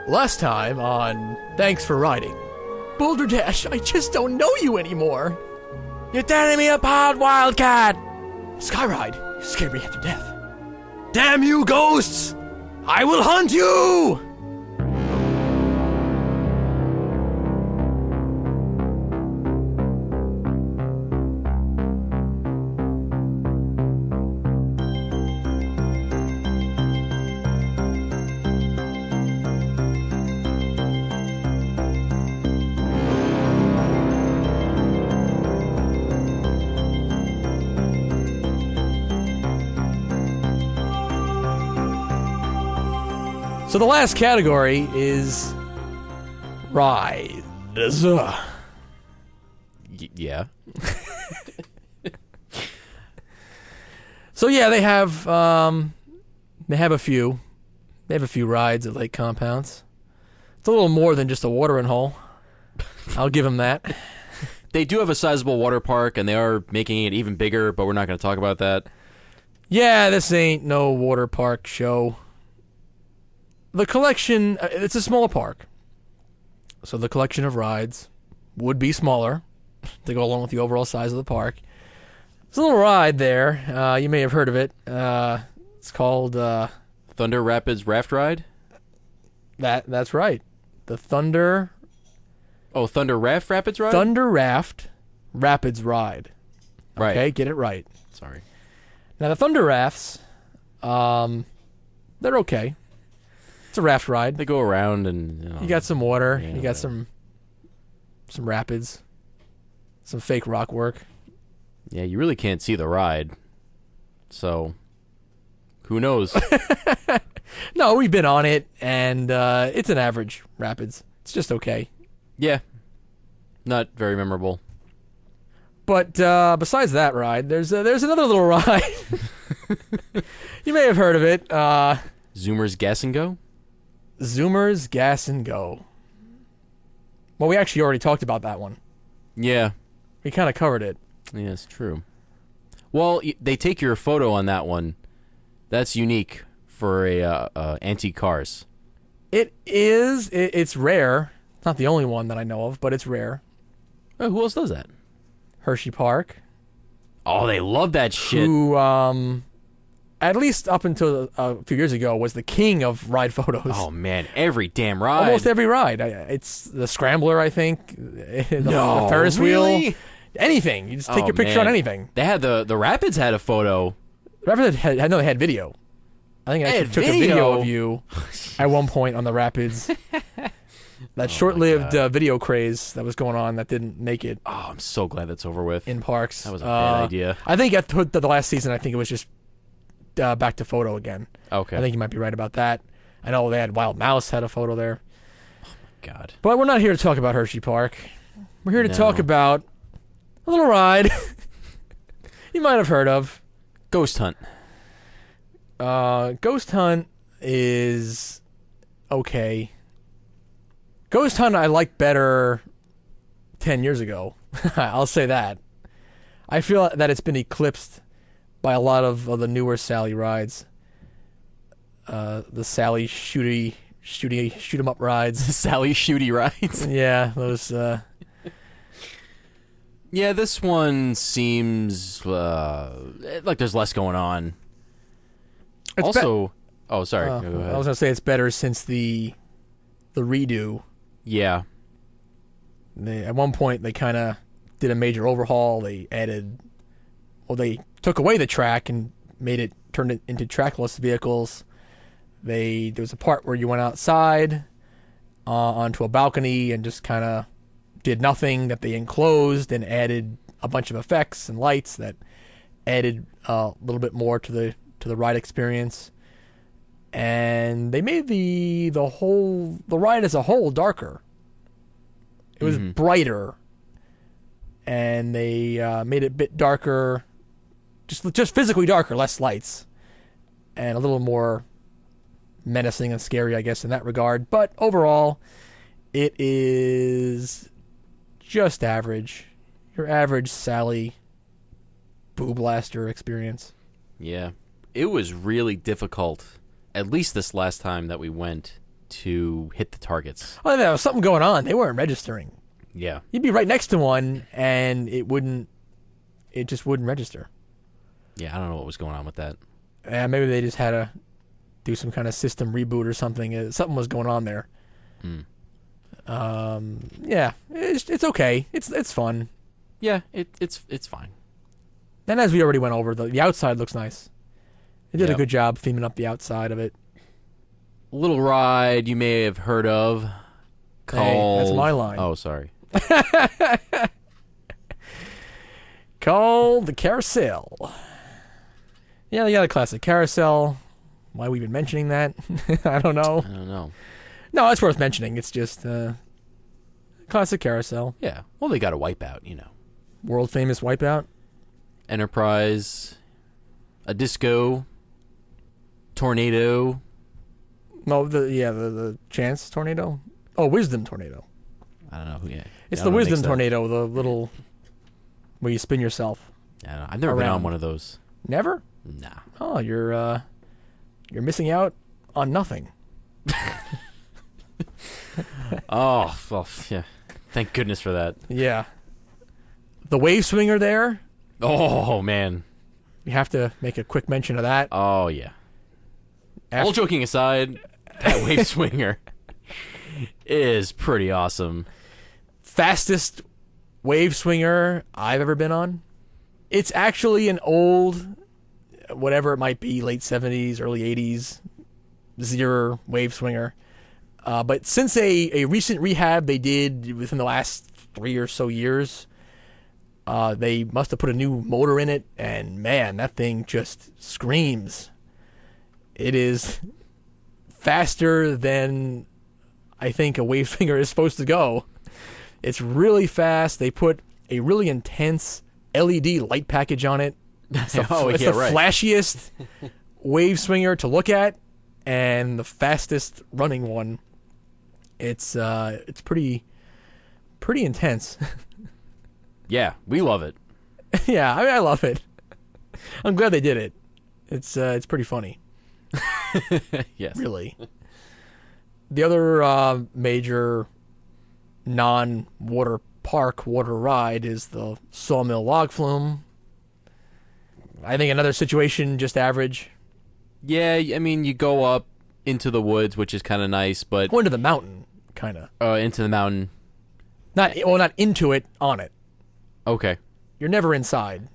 Last time on Thanks for Riding. Boulder Dash, I just don't know you anymore. You're tearing me apart, Wildcat! Skyride, you scared me half to death. Damn you, ghosts! I will hunt you! So the last category is rides. Yeah. So yeah, they have a few. They have a few rides at Lake Compounce. It's a little more than just a watering hole. I'll give them that. They do have a sizable water park, and they are making it even bigger, but we're not going to talk about that. Yeah, this ain't no water park show. The collection, it's a smaller park. So the collection of rides would be smaller to go along with the overall size of the park. There's a little ride there. You may have heard of it. It's called... Thunder Rapids Raft Ride? That's right. The Thunder... Oh, Thunder Raft Rapids Ride? Thunder Raft Rapids Ride. Right. Okay, get it right. Sorry. Now, the Thunder Rafts, they're okay. It's a raft ride. They go around and... You got some water. Yeah, you got some rapids. Some fake rock work. Yeah, you really can't see the ride. So, who knows? No, we've been on it, and it's an average rapids. It's just okay. Yeah. Not very memorable. But besides that ride, there's another little ride. You may have heard of it. Zoomer's Gas and Go? Zoomer's Gas and Go. Well, we actually already talked about that one. Yeah. We kind of covered it. Yeah, it's true. Well, they take your photo on that one. That's unique for antique cars. It is. It's rare. It's not the only one that I know of, but it's rare. Oh, who else does that? Hershey Park. Oh, they love that shit. Who, at least up until a few years ago, was the king of ride photos. Oh, man. Every damn ride. Almost every ride. It's the Scrambler, I think. The Ferris really? wheel. Anything. You just take your picture on anything. They had the Rapids had a photo. Rapids they had video. I think I actually took a video of you at one point on the Rapids. That short-lived video craze that was going on that didn't make it. Oh, I'm so glad that's over with. In parks. That was a bad idea. I think at the last season, I think it was just back to photo again. Okay. I think you might be right about that. I know they had Wild Mouse had a photo there. Oh, my God. But we're not here to talk about Hershey Park. We're here to talk about a little ride you might have heard of. Ghost Hunt. Ghost Hunt is okay. Ghost Hunt I liked better 10 years ago. I'll say that. I feel that it's been eclipsed by a lot of the newer Sally rides. The Sally shoot 'em up rides. Sally shooty rides. Yeah, those. Yeah, this one seems like there's less going on. It's also, oh, sorry. Go ahead. I was gonna say it's better since the redo. Yeah. At one point, they kind of did a major overhaul. They took away the track and turned it into trackless vehicles. There was a part where you went outside onto a balcony and just kind of did nothing, that they enclosed and added a bunch of effects and lights that added a little bit more to the ride experience. And they made the ride as a whole darker. It was brighter, and they made it a bit darker, just physically darker, less lights, and a little more menacing and scary, I guess, in that regard. But overall, it is just average. Your average Sally Boo Blaster experience. Yeah. It was really difficult, at least this last time that we went, to hit the targets. Oh, there was something going on. They weren't registering. Yeah. You'd be right next to one, and it just wouldn't register. Yeah, I don't know what was going on with that. Maybe they just had to do some kind of system reboot or something. Something was going on there. Yeah, it's okay. It's fun. Yeah, it's fine. And as we already went over, the outside looks nice. They did a good job theming up the outside of it. Little ride you may have heard of called... Hey, that's my line. Oh, sorry. Called the Carousel. Yeah, the classic Carousel. Why we've been mentioning that, I don't know. I don't know. No, it's worth mentioning. It's just classic Carousel. Yeah. Well, they got a Wipeout, World famous Wipeout. Enterprise. A Disco. Tornado. No, the Chance Tornado. Oh, Wisdom Tornado. I don't know. Yeah. It's the Wisdom Tornado, the little where you spin yourself. I don't know. I've never been on one of those. Never? Nah. Oh, you're missing out on nothing. Oh, well, yeah. Thank goodness for that. Yeah. The wave swinger there. Oh, man. You have to make a quick mention of that. Oh, yeah. All joking aside, that wave swinger is pretty awesome. Fastest wave swinger I've ever been on. It's actually an old, whatever it might be, late 70s, early 80s, zero wave swinger. But since a recent rehab they did within the last 3 or so years, they must have put a new motor in it, and man, that thing just screams. It is faster than I think a wave swinger is supposed to go. It's really fast. They put a really intense LED light package on it. It's the flashiest wave swinger to look at, and the fastest running one. It's pretty intense. Yeah, we love it. Yeah, I love it. I'm glad they did it. It's pretty funny. Yes. Really. The other major non-water park water ride is the Sawmill Log Flume. I think another situation just average. Yeah, I mean, you go up into the woods, which is kind of nice, but... Go into the mountain, kind of. Into the mountain. Not into it, on it. Okay. You're never inside.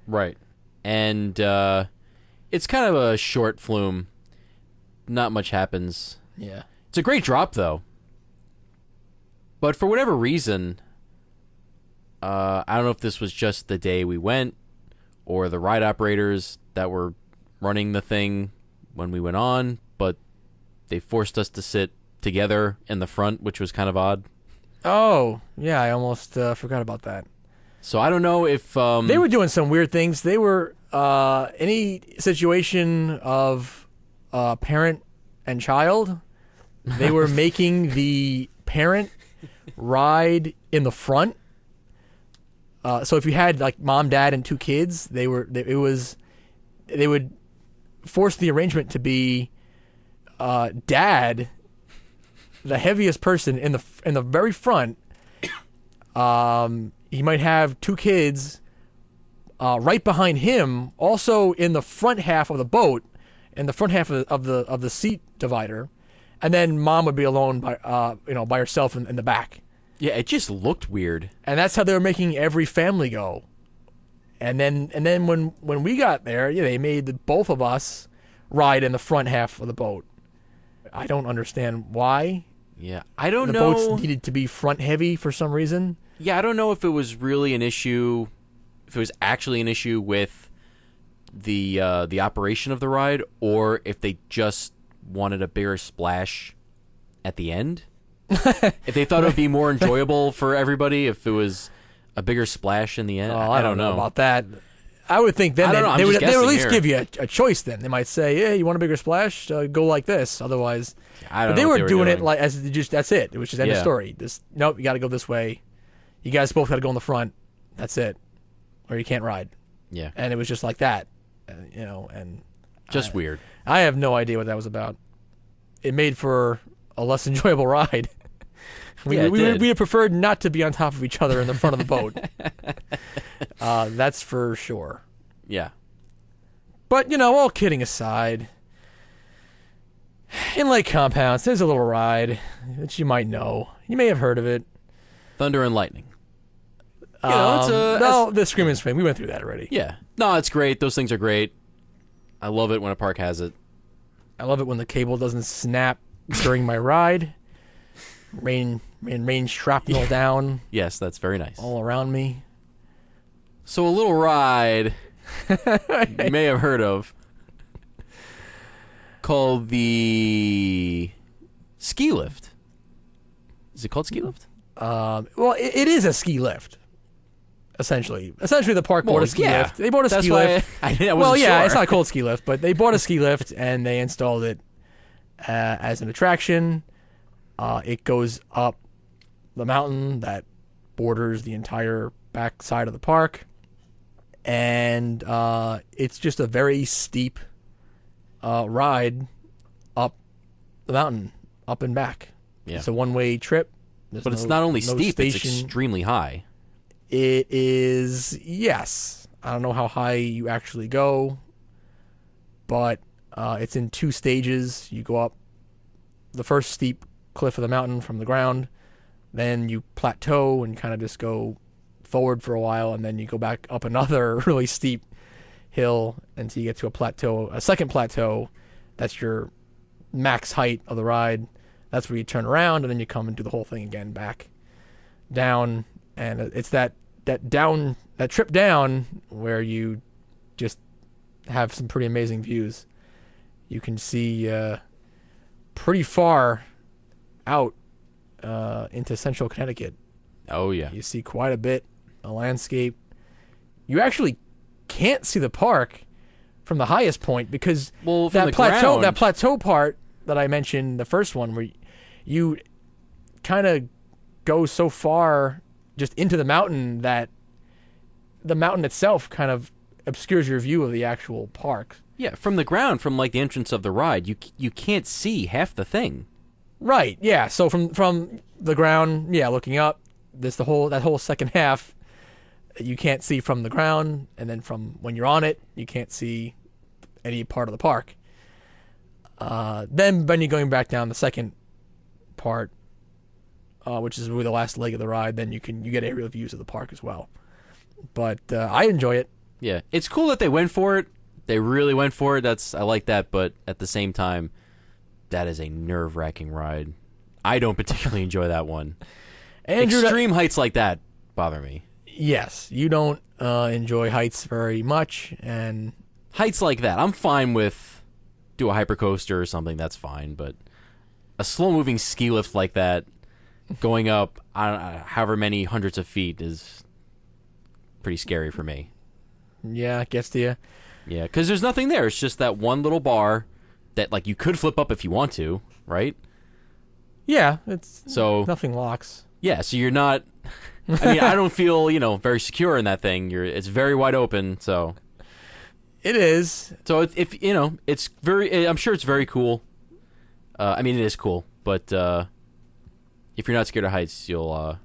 Right. And it's kind of a short flume. Not much happens. Yeah. It's a great drop, though. But for whatever reason, I don't know if this was just the day we went or the ride operators that were running the thing when we went on, but they forced us to sit together in the front, which was kind of odd. Oh, yeah, I almost forgot about that. So I don't know if... they were doing some weird things. They were... any situation of parent and child, they were making the parent ride in the front. So if you had like mom, dad, and two kids, they would force the arrangement to be dad, the heaviest person in the very front. He might have two kids right behind him, also in the front half of the boat, in the front half of the seat divider, and then mom would be alone by herself in the back. Yeah, it just looked weird. And that's how they were making every family go. And then when we got there, yeah, they made both of us ride in the front half of the boat. I don't understand why. Yeah, I don't know. The boats needed to be front heavy for some reason. Yeah, I don't know if it was really an issue, if it was actually an issue with the operation of the ride, or if they just wanted a bigger splash at the end. If they thought it would be more enjoyable for everybody if it was a bigger splash in the end. I don't know about that. I would think then they would at least give you a choice. Then they might say, "Yeah, you want a bigger splash? Go like this." Otherwise, but they were doing it like as just that's it. It was just end of story. Nope, you got to go this way. You guys both got to go in the front. That's it, or you can't ride. Yeah, and it was just like that, and just weird. I have no idea what that was about. It made for a less enjoyable ride. We have preferred not to be on top of each other in the front of the boat. That's for sure. Yeah. But, all kidding aside, in Lake Compounce, there's a little ride that you might know. You may have heard of it. Thunder and Lightning. The Scream and Swing. We went through that already. Yeah. No, it's great. Those things are great. I love it when a park has it. I love it when the cable doesn't snap during my ride. Rain shrapnel down. Yes, that's very nice. All around me. So a little ride you may have heard of called the ski lift. Is it called ski lift? Well, it is a ski lift. Essentially, the park bought a ski lift. They bought a ski lift. I wasn't sure. It's not called ski lift, but they bought a ski lift and they installed it as an attraction. It goes up the mountain that borders the entire back side of the park, and it's just a very steep ride up the mountain, up and back. Yeah. It's a one-way trip. But it's not only steep; it's extremely high. It is, yes. I don't know how high you actually go, but it's in 2 stages. You go up the first steep cliff of the mountain from the ground, then you plateau and kind of just go forward for a while, and then you go back up another really steep hill until you get to a second plateau. That's your max height of the ride. That's where you turn around, and then you come and do the whole thing again back down. And it's that trip down where you just have some pretty amazing views. You can see pretty far out into central Connecticut. Oh, yeah. You see quite a bit of landscape. You actually can't see the park from the highest point because that plateau part that I mentioned, the first one, where you kind of go so far just into the mountain that the mountain itself kind of obscures your view of the actual park. Yeah, from the ground, from like the entrance of the ride, you can't see half the thing. Right. Yeah. So from the ground, looking up, there's that whole second half you can't see from the ground, and then from when you're on it, you can't see any part of the park. Then when you're going back down the second part, which is really the last leg of the ride, then you get aerial views of the park as well. But I enjoy it. Yeah, it's cool that they went for it. They really went for it. I like that, but at the same time, that is a nerve-wracking ride. I don't particularly enjoy that one. Andrew, extreme heights like that bother me. Yes, you don't enjoy heights very much, and heights like that, I'm fine with. Do a hypercoaster or something, that's fine, but a slow-moving ski lift like that, going up however many hundreds of feet, is pretty scary for me. Yeah, it gets to you. Yeah, because there's nothing there. It's just that one little bar that like you could flip up if you want to, right? Yeah, so nothing locks. Yeah, so you're not. I mean, I don't feel very secure in that thing. It's very wide open, so. It is. So it's very. I'm sure it's very cool. I mean, it is cool, but if you're not scared of heights, you'll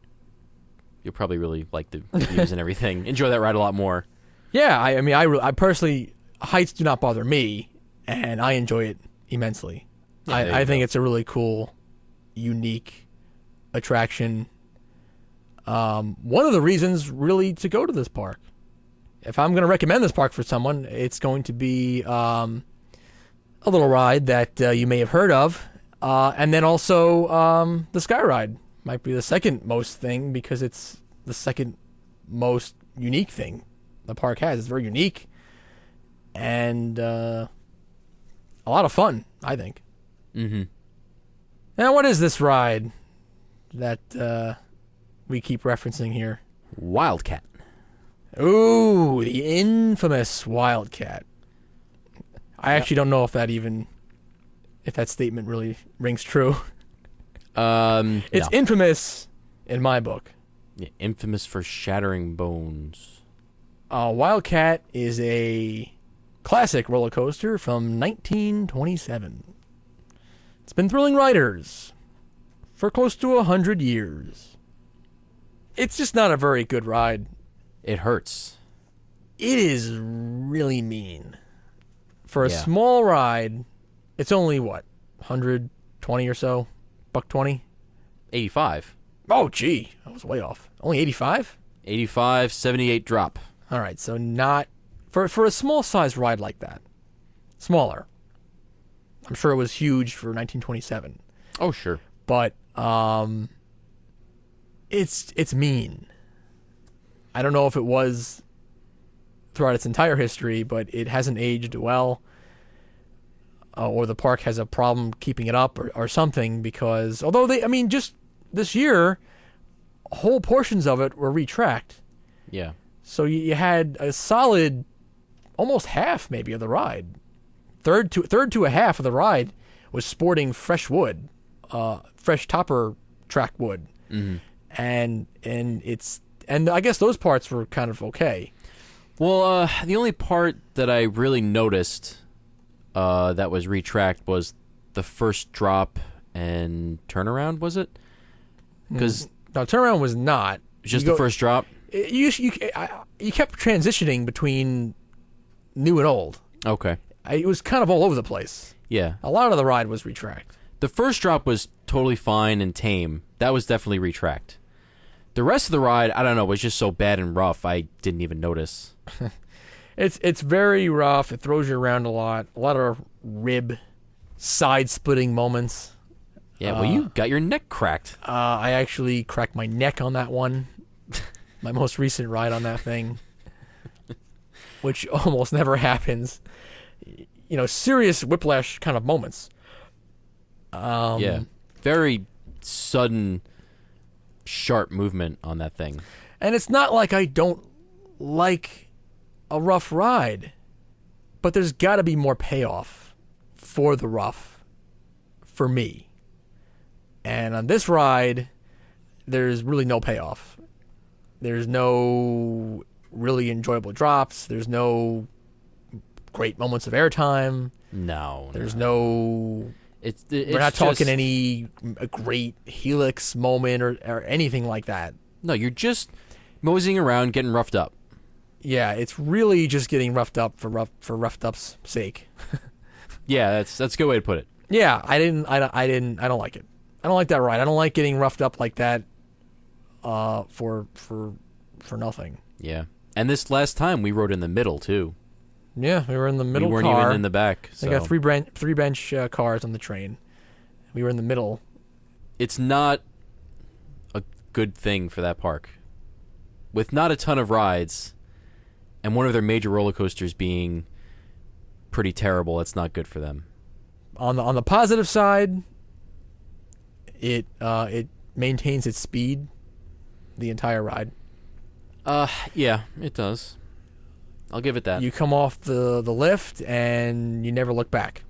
probably really like the views and everything. Enjoy that ride a lot more. Yeah, I mean, I personally, heights do not bother me, and I enjoy it immensely. Yeah, I think it's a really cool, unique attraction. One of the reasons, really, to go to this park. If I'm going to recommend this park for someone, it's going to be a little ride that you may have heard of, and then also the Sky Ride might be the second most thing because it's the second most unique thing the park has. It's very unique and a lot of fun, I think. Mm-hmm. Now, what is this ride that we keep referencing here? Wildcat. Ooh, the infamous Wildcat. I actually don't know if that statement really rings true. It's infamous in my book. Yeah, infamous for shattering bones. Wildcat is a classic roller coaster from 1927. It's been thrilling riders for close to 100 years. It's just not a very good ride. It hurts. It is really mean. For a small ride, it's only, what, 120 or so? $120? 85. Oh, gee. I was way off. Only 85? 85, 78 drop. All right, so not... For a small-sized ride like that. Smaller. I'm sure it was huge for 1927. Oh, sure. But it's mean. I don't know if it was throughout its entire history, but it hasn't aged well. Or the park has a problem keeping it up or something, because although just this year, whole portions of it were retracked. Yeah. So you had a solid, almost half maybe of the ride. Third to a half of the ride was sporting fresh wood, fresh topper track wood. Mm-hmm. And I guess those parts were kind of okay. Well, the only part that I really noticed that was retracked was the first drop and turnaround, was it? Because no, turnaround was not. Just the first drop? You kept transitioning between new and old. Okay. It was kind of all over the place. Yeah. A lot of the ride was retracked. The first drop was totally fine and tame. That was definitely retracked. The rest of the ride, I don't know, was just so bad and rough, I didn't even notice. It's very rough. It throws you around a lot. A lot of rib, side-splitting moments. Yeah, well, you got your neck cracked. I actually cracked my neck on that one. My most recent ride on that thing. Which almost never happens. You know, serious whiplash kind of moments. Yeah. Very sudden, sharp movement on that thing. And it's not like I don't like a rough ride, but there's got to be more payoff for the rough for me. And on this ride, there's really no payoff. There's no really enjoyable drops. There's no great moments of airtime. No. There's no... We're not talking any great helix moment or anything like that. No, you're just moseying around, getting roughed up. Yeah, it's really just getting roughed up for roughed up's sake. Yeah, that's a good way to put it. Yeah, I don't like it. I don't like that ride. I don't like getting roughed up like that for nothing. Yeah. And this last time we rode in the middle too. Yeah, we were in the middle car. We weren't even in the back. So. They got three bench cars on the train. We were in the middle. It's not a good thing for that park. With not a ton of rides, and one of their major roller coasters being pretty terrible, it's not good for them. On the positive side, it maintains its speed the entire ride. Yeah, it does. I'll give it that. You come off the lift and you never look back.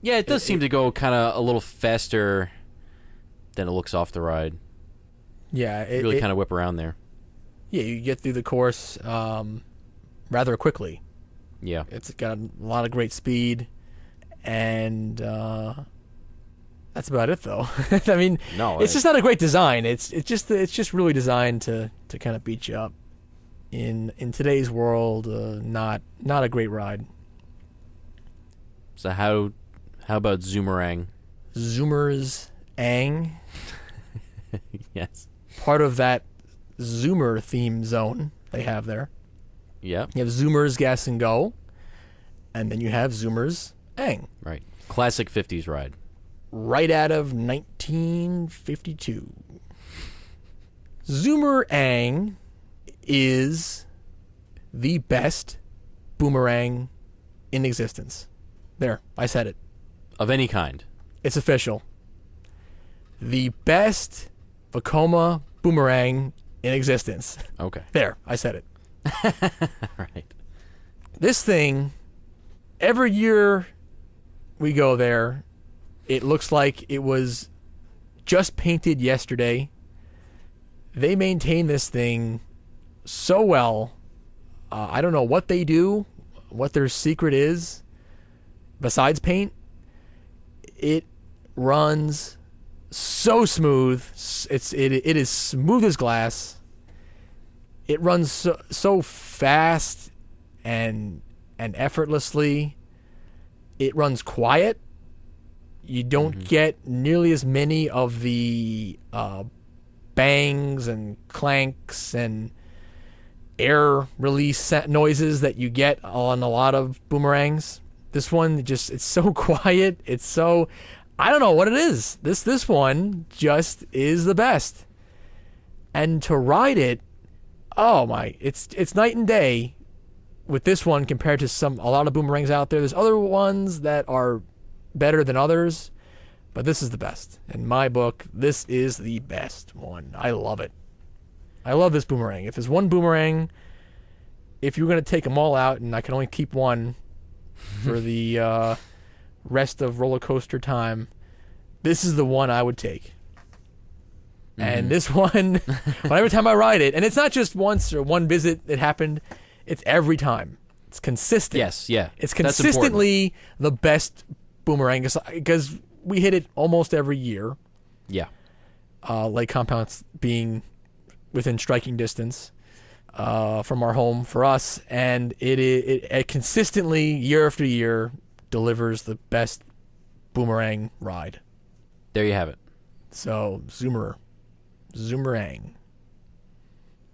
Yeah, it does seem to go kind of a little faster than it looks off the ride. Yeah. You really kind of whip around there. Yeah, you get through the course rather quickly. Yeah. It's got a lot of great speed, and that's about it, though. I mean, it's just not a great design. It's just really designed to kind of beat you up. In today's world, not a great ride. So how about Zoomerang? Zoomer's Ang. Yes. Part of that Zoomer theme zone they have there. Yeah. You have Zoomer's Gas and Go, and then you have Zoomer's Ang. Right. Classic 50s ride. Right out of 1952. Zoomer Ang is the best boomerang in existence. There, I said it. Of any kind. It's official. The best Vekoma boomerang in existence. Okay. There, I said it. Right. This thing, every year we go there, it looks like it was just painted yesterday. They maintain this thing so well. I don't know what they do, what their secret is, besides paint. It runs so smooth. It is smooth as glass. It runs so fast and effortlessly. It runs quiet. You don't get nearly as many of the bangs and clanks and air release noises that you get on a lot of boomerangs. This one it's so quiet. It's so, I don't know what it is. This one just is the best. And to ride it, oh my, it's night and day with this one compared to a lot of boomerangs out there. There's other ones that are better than others, but this is the best. In my book, this is the best one. I love it. I love this boomerang. If there's one boomerang, if you're going to take them all out and I can only keep one for the rest of roller coaster time, this is the one I would take. And this one, every time I ride it, and it's not just once or one visit it happened, it's every time. It's consistent. Yes, yeah. It's consistently the best boomerang because we hit it almost every year. Yeah. Lake Compounce being within striking distance from our home for us, and it consistently, year after year, delivers the best boomerang ride. There you have it. So, Zoomerang.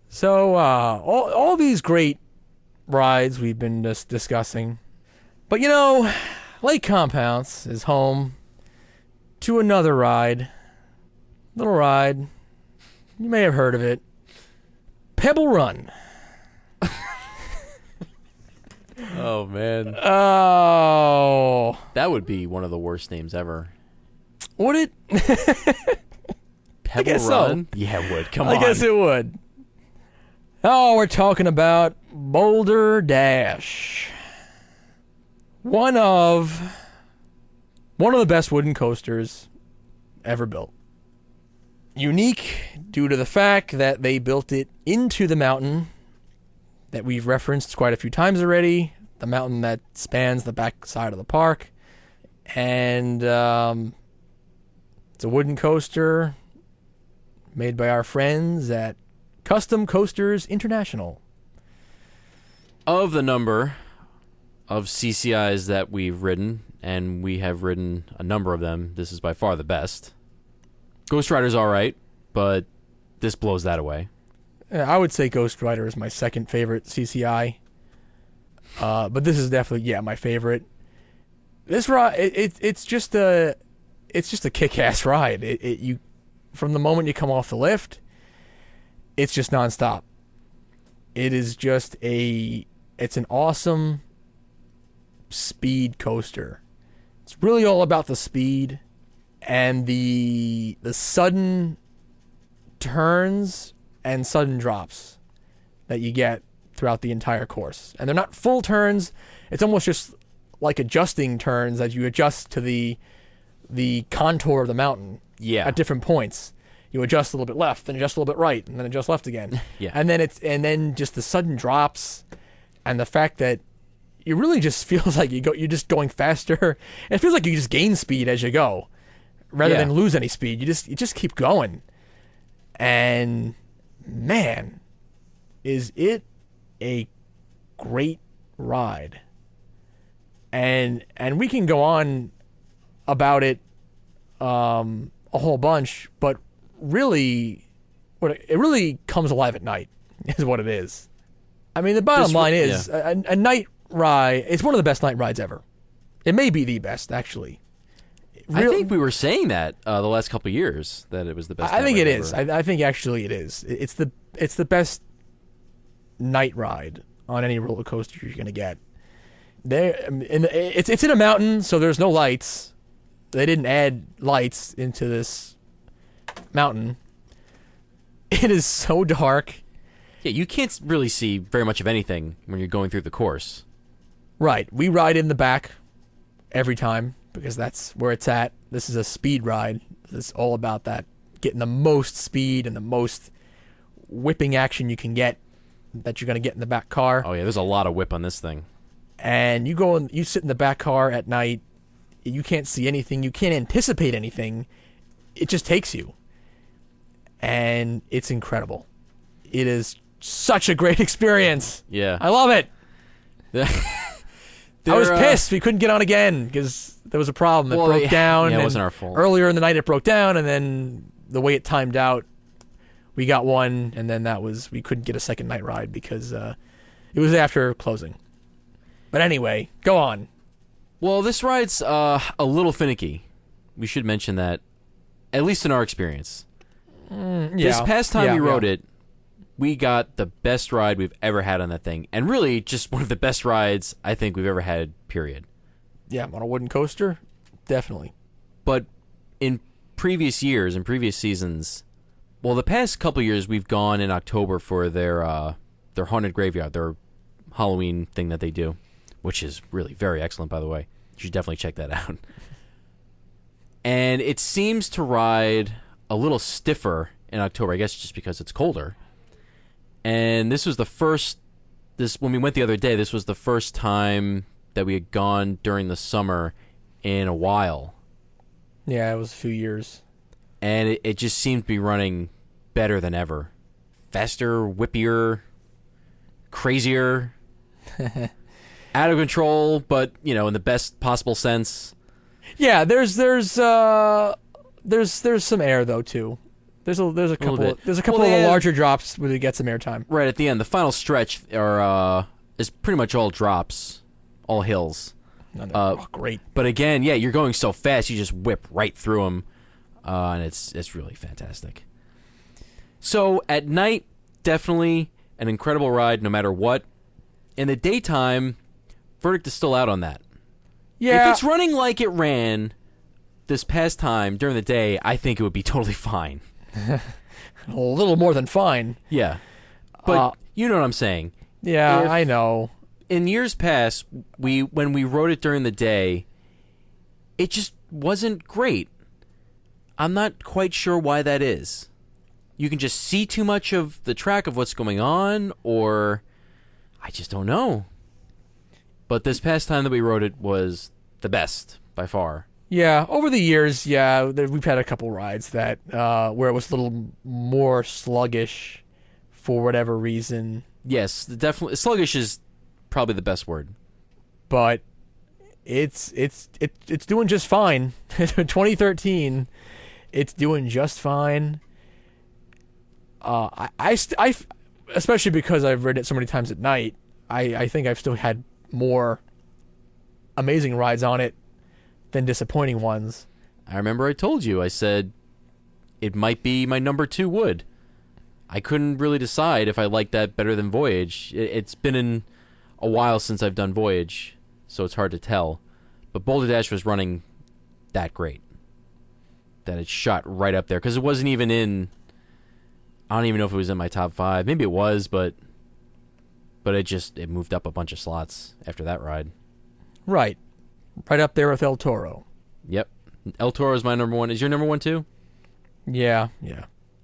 So, all these great rides we've been just discussing. But, Lake Compounce is home to another ride. Little ride. You may have heard of it. Pebble Run. Oh, man. Oh. That would be one of the worst names ever. Would it? Pebble guess Run? so. Yeah, it would. Come on. I guess it would. Oh, we're talking about Boulder Dash. One of the best wooden coasters ever built. Unique due to the fact that they built it into the mountain that we've referenced quite a few times already, the mountain that spans the back side of the park. And it's a wooden coaster made by our friends at Custom Coasters International. Of the number of CCIs that we've ridden, and we have ridden a number of them, this is by far the best. Ghost Rider's all right, but this blows that away. I would say Ghost Rider is my second favorite CCI, but this is definitely my favorite. This ride, it's just a kick-ass ride. You from the moment you come off the lift, it's just nonstop. It is just it's an awesome speed coaster. It's really all about the speed and the sudden turns and sudden drops that you get throughout the entire course. And they're not full turns. It's almost just like adjusting turns as you adjust to the contour of the mountain. Yeah. At different points. You adjust a little bit left, then adjust a little bit right, and then adjust left again. Yeah. And then just the sudden drops and the fact that it really just feels like you're just going faster. It feels like you just gain speed as you go rather than lose any speed. You just keep going. And man, is it a great ride. And we can go on about it a whole bunch, but really it really comes alive at night is what it is. I mean, the bottom line is a night ride, it's one of the best night rides ever. It may be the best, actually. I think we were saying that the last couple of years, that it was the best. I think it ever. is. I think actually it is. It's the best night ride on any roller coaster you're gonna get. It's in a mountain, so there's no lights. They didn't add lights into this mountain. It is so dark. Yeah, you can't really see very much of anything when you're going through the course. Right. We ride in the back every time because that's where it's at. This is a speed ride. It's all about that. Getting the most speed and the most whipping action you can get that you're going to get in the back car. Oh, yeah, there's a lot of whip on this thing. And you sit in the back car at night. You can't see anything. You can't anticipate anything. it just takes you, and it's incredible. It is such a great experience. Yeah. I love it. I was pissed we couldn't get on again because there was a problem. It broke down. Yeah, it wasn't our fault. Earlier in the night it broke down, and then the way it timed out, we got one, and then we couldn't get a second night ride because it was after closing. But anyway, go on. Well, this ride's a little finicky. We should mention that, at least in our experience. This past time we rode it, we got the best ride we've ever had on that thing. And really, just one of the best rides I think we've ever had, period. Yeah, on a wooden coaster? Definitely. But in previous years, in previous seasons, well, the past couple years, we've gone in October for their Haunted Graveyard, their Halloween thing that they do, which is really very excellent, by the way. You should definitely check that out. And it seems to ride a little stiffer in October, I guess just because it's colder. And this was when we went the other day, this was the first time that we had gone during the summer in a while. Yeah, it was a few years. And it just seemed to be running better than ever. Faster, whippier, crazier, out of control, but, in the best possible sense. Yeah, there's some air though too. There's a couple of the larger drops where they get some airtime. Right at the end, the final stretch is pretty much all drops, all hills. Great. But again, yeah, you're going so fast, you just whip right through them, and it's really fantastic. So at night, definitely an incredible ride, no matter what. In the daytime, verdict is still out on that. Yeah. If it's running like it ran this past time during the day, I think it would be totally fine. A little more than fine. Yeah. But you know what I'm saying. Yeah, I know. In years past, when we rode it during the day, it just wasn't great. I'm not quite sure why that is. You can just see too much of the track of what's going on, or I just don't know. But this past time that we rode it was the best, by far. Yeah, over the years, we've had a couple rides that where it was a little more sluggish for whatever reason. Yes, definitely. Sluggish is probably the best word. But it's doing just fine. 2013, it's doing just fine. I especially because I've ridden it so many times at night, I think I've still had more amazing rides on it than disappointing ones. I remember I told you, I said it might be my number 2 wood. I couldn't really decide if I liked that better than Voyage. It's been in a while since I've done Voyage, so it's hard to tell. But Boulder Dash was running that great that it shot right up there, because it wasn't even in, I don't even know if it was in my top 5. Maybe it was, but it moved up a bunch of slots after that ride. Right up there with El Toro. Yep. El Toro is my number 1. Is your number 1 too? Yeah,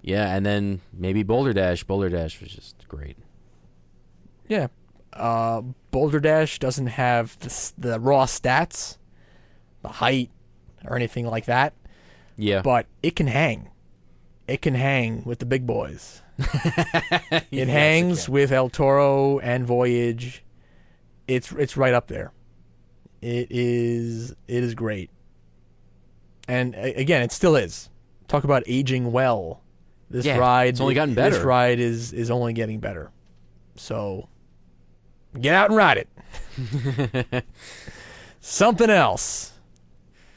and then maybe Boulder Dash. Boulder Dash was just great. Yeah. Boulder Dash doesn't have the raw stats, the height, or anything like that. Yeah. But it can hang. It can hang with the big boys. It hangs with El Toro and Voyage. It's right up there. It is great. And again, it still is. Talk about aging well. This ride, it's only gotten better. This ride is only getting better. So get out and ride it. Something else.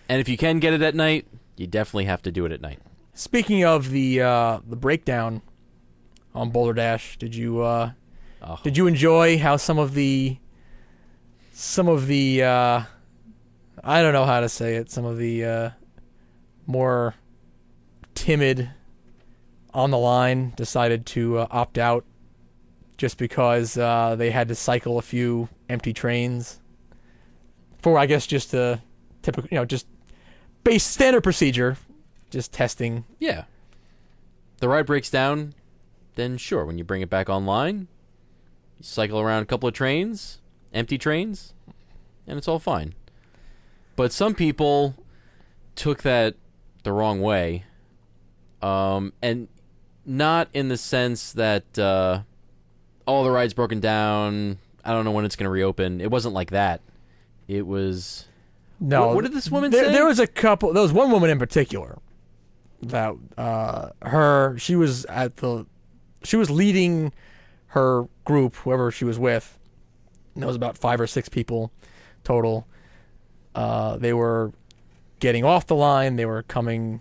And if you can get it at night, you definitely have to do it at night. Speaking of the breakdown on Boulder Dash, did you enjoy how some of the I don't know how to say it, some of the more timid on the line decided to opt out just because they had to cycle a few empty trains for, I guess, just a typical, just base standard procedure, just testing. Yeah. The ride breaks down, then sure, when you bring it back online, you cycle around a couple of trains, empty trains, and it's all fine. But some people took that the wrong way And not in the sense that all the ride's broken down. I don't know when it's going to reopen. It wasn't like that. It was. No. What did this woman say? There was a couple. There was one woman in particular that she was leading her group, whoever she was with. And there was about 5 or 6 people total. They were getting off the line. They were coming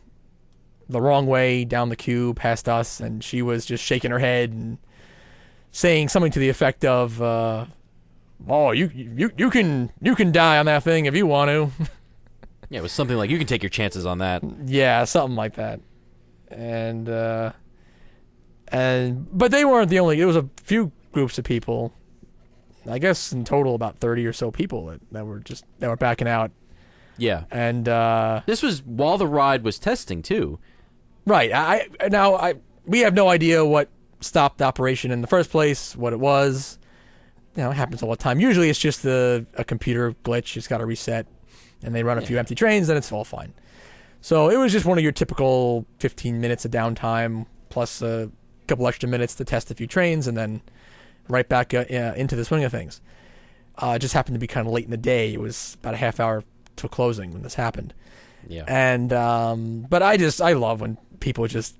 the wrong way down the queue past us, and she was just shaking her head and saying something to the effect of, "Oh, you can die on that thing if you want to." Yeah, it was something like, "You can take your chances on that." Yeah, something like that. But they weren't the only. It was a few groups of people. I guess in total about 30 or so people that were backing out. Yeah. And this was while the ride was testing too. Right. We have no idea what stopped the operation in the first place, what it was. It happens all the time. Usually it's just a computer glitch. It's got to reset, and they run a few empty trains, and it's all fine. So it was just one of your typical 15 minutes of downtime, plus a couple extra minutes to test a few trains, and then right back into the swing of things. It just happened to be kind of late in the day. It was about a half hour till closing when this happened. Yeah. And but I love when people just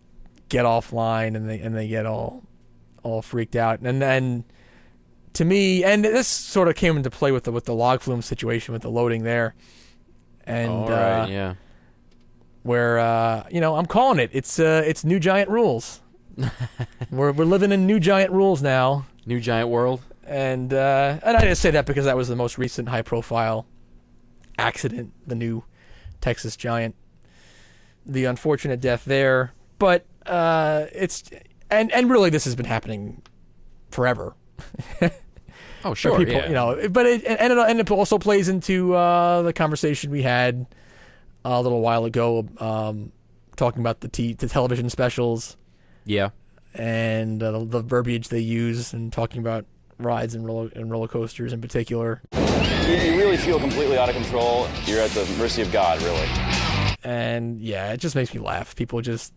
get offline and they get all freaked out. And then to me, and this sort of came into play with the log flume situation with the loading there. And yeah. Where I'm calling it. It's New Giant rules. We're living in New Giant rules now. New Giant world. And I just say that because that was the most recent high profile accident, the new Texas Giant, the unfortunate death there. But it's and really this has been happening forever. Oh sure, people, yeah. But it also plays into the conversation we had a little while ago, talking about the television specials. Yeah. And the verbiage they use, and talking about rides and roller coasters in particular. You really feel completely out of control. You're at the mercy of God, really. And yeah, it just makes me laugh. People just,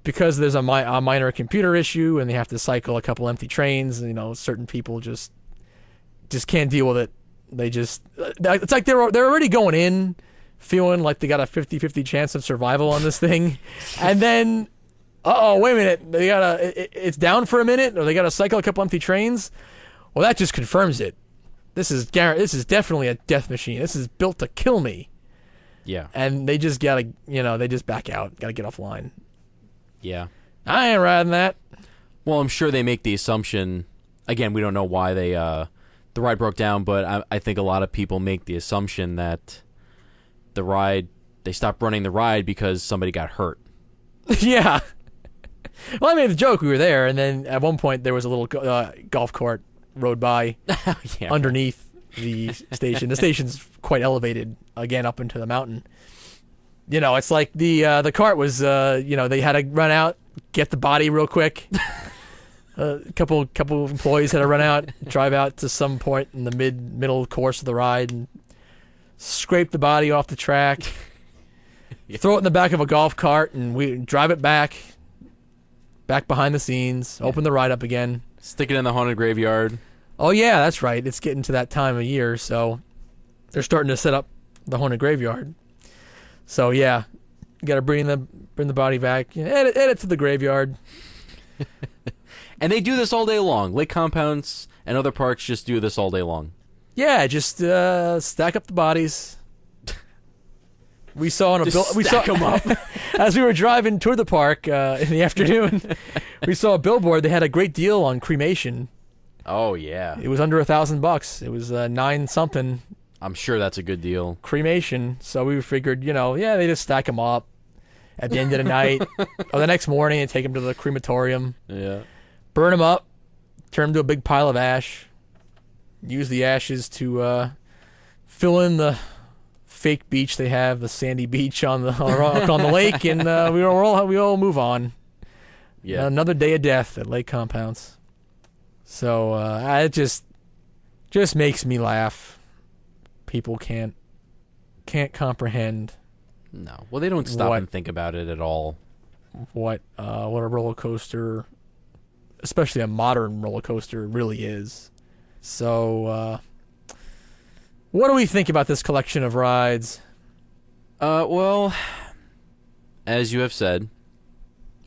because there's a minor computer issue and they have to cycle a couple empty trains, certain people just can't deal with it. They just, it's like they're already going in feeling like they got a 50-50 chance of survival on this thing, and then wait a minute, it's down for a minute, or they gotta cycle a couple empty trains. Well, that just confirms it. This is definitely a death machine. This is built to kill me. Yeah. And they just gotta, they just back out. Gotta get offline. Yeah. I ain't riding that. Well, I'm sure they make the assumption. Again, we don't know why the ride broke down, but I think a lot of people make the assumption that they stopped running the ride because somebody got hurt. Yeah. Well, I made the joke. We were there, and then at one point there was a little golf cart rode by underneath the station. The station's quite elevated, again, up into the mountain. It's like the cart was, they had to run out, get the body real quick. A couple employees had to run out, drive out to some point in the middle course of the ride, and scrape the body off the track, throw it in the back of a golf cart, and we drive it back behind the scenes, open the ride up again. Stick it in the haunted graveyard. Oh, yeah, that's right. It's getting to that time of year, so they're starting to set up the haunted graveyard. So, yeah, you got to bring the body back, add it to the graveyard. And they do this all day long. Lake Compounce and other parks just do this all day long. Yeah, just stack up the bodies. We saw stack them up. As we were driving toward the park in the afternoon, we saw a billboard. They had a great deal on cremation. Oh yeah, it was under $1,000. It was 9 something. I'm sure that's a good deal. Cremation. So we figured, they just stack them up at the end of the night or the next morning and take them to the crematorium. Yeah. Burn them up, turn them to a big pile of ash. Use the ashes to fill in the fake beach they have, the sandy beach on the lake, and we all move on. Yeah. Another day of death at Lake Compounce. So it just makes me laugh. People can't comprehend No. Well, they don't stop What- and think about it at all. what a roller coaster, especially a modern roller coaster, really is. So, what do we think about this collection of rides? Well, as you have said,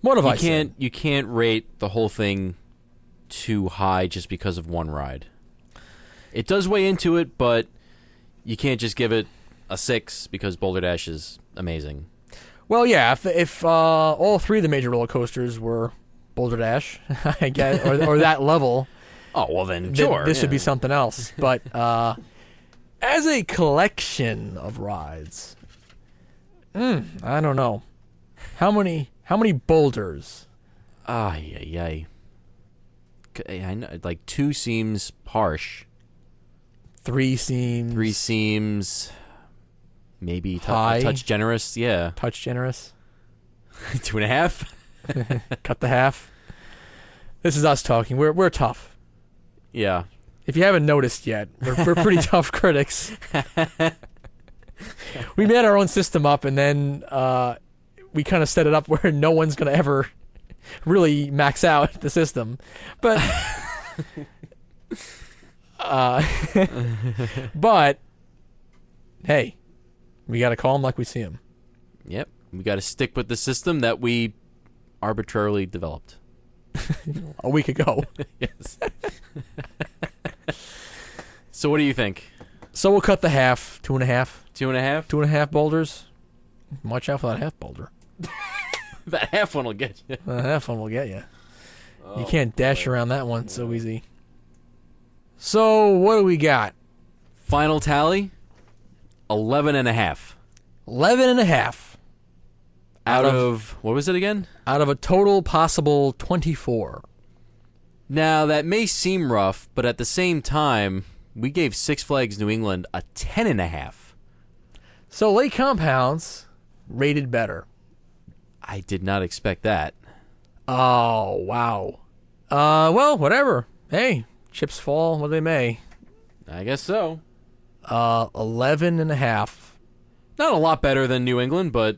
What have I said? you can't rate the whole thing too high just because of one ride. It does weigh into it, but you can't just give it a 6 because Boulder Dash is amazing. Well, yeah, if all three of the major roller coasters were Boulder Dash, I guess, or that level, Oh, well then, th- sure. this would be yeah. something else. But as a collection of rides, I don't know. How many boulders? Yeah. I know, like 2 seems harsh. 3 seems 3 seems maybe a High. touch generous. Yeah. touch generous. 2.5. Cut the half. This is us talking. We're tough. Yeah. If you haven't noticed yet, we're pretty tough critics. We made our own system up, and then we kind of set it up where no one's going to ever really max out the system. But but hey, we got to call them like we see them. Yep. We got to stick with the system that we arbitrarily developed. A week ago. Yes. So what do you think? So we'll cut the half, 2.5. 2.5? 2.5 boulders. Watch out for that half boulder. That half one will get you. The half one will get you. Oh, You can't dash around that one so easy. So what do we got? Final tally, 11.5. 11.5 Out of, what was it again? out of a total possible 24. Now, that may seem rough, but at the same time, we gave Six Flags New England a 10.5. So Lake Compounce rated better. I did not expect that. Oh, wow. Well, whatever. Hey, chips fall where they may. I guess so. 11.5. Not a lot better than New England, but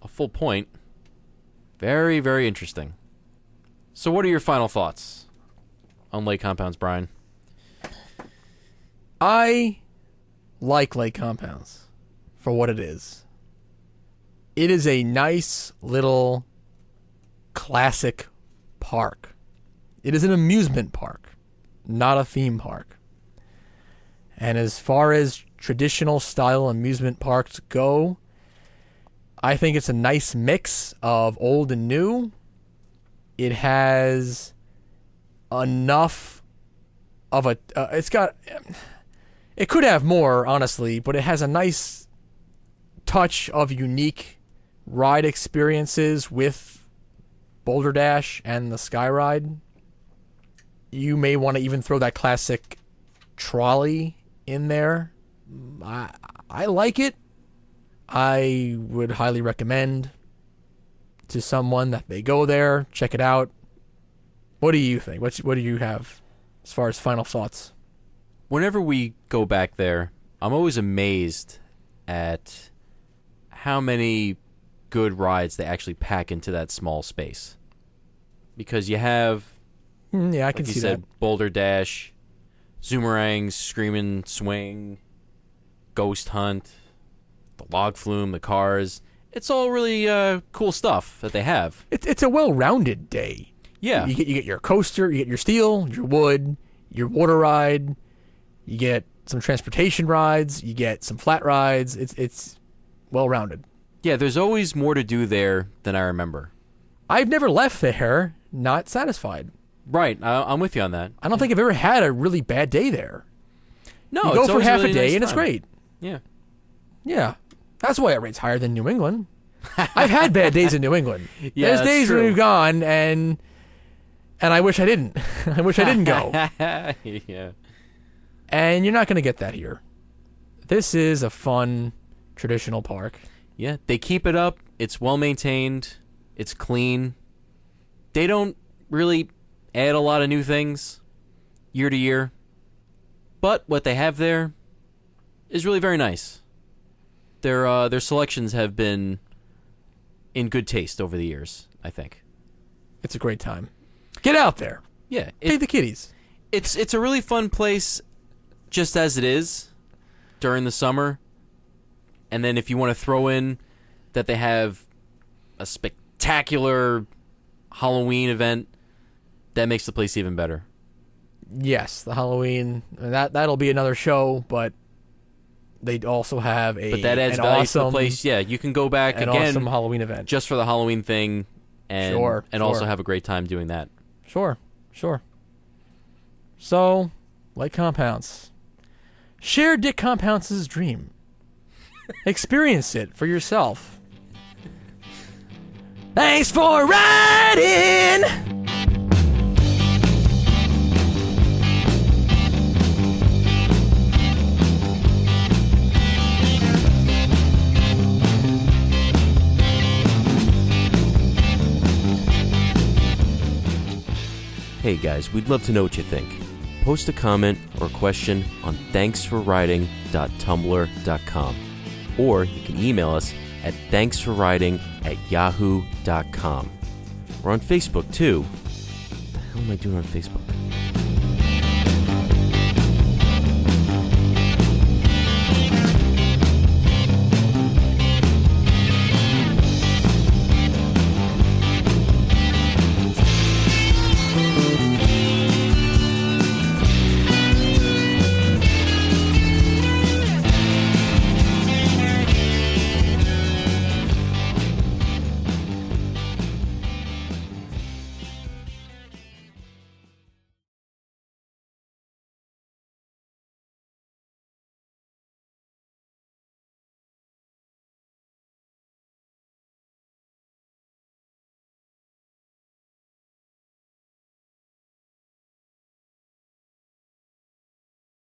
a full point. Very, very interesting. So what are your final thoughts on Lake Compounce, Brian? I like Lake Compounce for what it is. It is a nice little classic park. It is an amusement park, not a theme park. And as far as traditional style amusement parks go, I think it's a nice mix of old and new. It has enough of a it could have more, honestly, but it has a nice touch of unique ride experiences with Boulder Dash and the Sky Ride. You may want to even throw that classic trolley in there. I like it. I would highly recommend to someone that they go there, check it out. What do you think? What do you have as far as final thoughts? Whenever we go back there, I'm always amazed at how many good rides they actually pack into that small space. Because you have, Yeah, I can like you see said, that. Boulder Dash, Zoomerang, Screamin' Swing, Ghost Hunt, the Log Flume, the cars. It's all really cool stuff that they have. It's a well-rounded day. Yeah. You get your coaster, you get your steel, your wood, your water ride, you get some transportation rides, you get some flat rides. It's well-rounded. Yeah, there's always more to do there than I remember. I've never left there not satisfied. Right, I'm with you on that. I don't think I've ever had a really bad day there. No, You go it's for always half really a day nice and it's time. great. Yeah. Yeah. That's why it rates higher than New England. I've had bad days in New England. Yeah, There's that's days when true. we've gone and I wish I didn't. I wish I didn't go. Yeah. And you're not going to get that here. This is a fun traditional park. Yeah, they keep it up. It's well maintained. It's clean. They don't really add a lot of new things year to year. But what they have there is really very nice. Their selections have been in good taste over the years, I think. It's a great time. Get out there. Yeah. Take the kiddies. It's a really fun place just as it is during the summer. And then if you want to throw in that they have a spectacular Halloween event, that makes the place even better. Yes, the Halloween. That'll be another show, but they also have but that adds value to the place. Yeah, you can go back an again awesome Halloween event just for the Halloween thing and Sure. also have a great time doing that. Sure. So, like Compounce. Share Dick Compounce's dream. Experience it for yourself. Thanks for riding! Hey guys, we'd love to know what you think. Post a comment or question on thanksforriding.tumblr.com, or you can email us at thanksforriding@yahoo.com. We're on Facebook too. What the hell am I doing on Facebook?